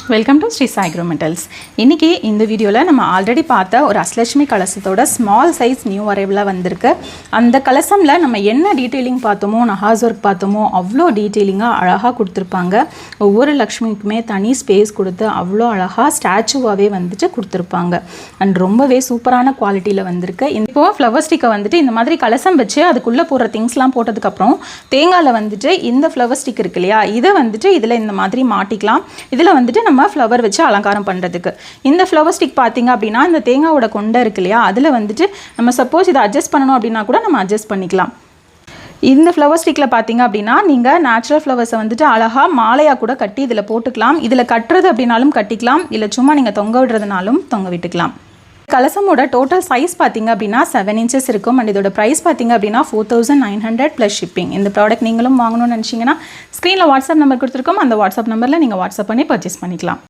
Welcome to Sri Sai metals. இன்றைக்கி இந்த வீடியோவில் நம்ம ஆல்ரெடி பார்த்த ஒரு அஷ்டலட்சுமி கலசத்தோட ஸ்மால் சைஸ் நியூ அரைவலாக வந்திருக்கு. அந்த கலசமில் நம்ம என்ன டீட்டெயிலிங் பார்த்தோமோ, நஹாஸ் ஒர்க் பார்த்தோமோ, அவ்வளோ டீட்டெயிலிங்காக அழகாக கொடுத்துருப்பாங்க. ஒவ்வொரு லக்ஷ்மிக்குமே தனி ஸ்பேஸ் கொடுத்து அவ்வளோ அழகாக ஸ்டாச்சுவாகவே வந்துட்டு கொடுத்துருப்பாங்க. அண்ட் ரொம்பவே சூப்பரான குவாலிட்டியில் வந்திருக்கு. இப்போது ஃப்ளவர் ஸ்டிக்கை வந்துட்டு இந்த மாதிரி கலசம் வச்சு அதுக்குள்ளே போடுற திங்ஸ்லாம் போட்டதுக்கப்புறம் தேங்காயில் வந்துட்டு இந்த ஃப்ளவர் ஸ்டிக் இருக்கு இல்லையா, இதை வந்துட்டு இதில் இந்த மாதிரி மாட்டிக்கலாம். இதில் வந்துட்டு நம்ம ஃப்ளவர் வச்சு அலங்காரம் பண்ணுறதுக்கு இந்த ஃப்ளவர் ஸ்டிக் பார்த்தீங்க அப்படின்னா இந்த தேங்காவோட கொண்டை இருக்கு இல்லையா, அதில் வந்துட்டு நம்ம சப்போஸ் இதை அட்ஜஸ்ட் பண்ணணும் அப்படின்னா கூட நம்ம அட்ஜஸ்ட் பண்ணிக்கலாம். இந்த ஃப்ளவர் ஸ்டிக்கில் பார்த்தீங்க அப்படின்னா நீங்கள் நேச்சுரல் ஃப்ளவர்ஸை வந்துட்டு அழகாக மாலையாக கூட கட்டி இதில் போட்டுக்கலாம். இதில் கட்டுறது அப்படின்னாலும் கட்டிக்கலாம், இல்லை சும்மா நீங்கள் தொங்க விடுறதுனாலும் தொங்க விட்டுக்கலாம். கலசமோட டோட்டல் சைஸ் பார்த்தீங்க அப்படின்னா 7 inches இருக்கும். அண்ட் இதோட ப்ரைஸ் பார்த்தீங்க அப்படின்னா 4900 ப்ளஸ் ஷிப்பிங். இந்த ப்ராடக்ட் நீங்களும் வாங்கணும்னு நினச்சிங்கன்னா ஸ்க்ரீனில் வாட்ஸ்அப் நம்பர் கொடுத்துருக்கோம். அந்த வாட்ஸ்அப் நம்பரில் நீங்கள் வாட்ஸ்அப் பண்ணி பர்ச்சேஸ் பண்ணிக்கலாம்.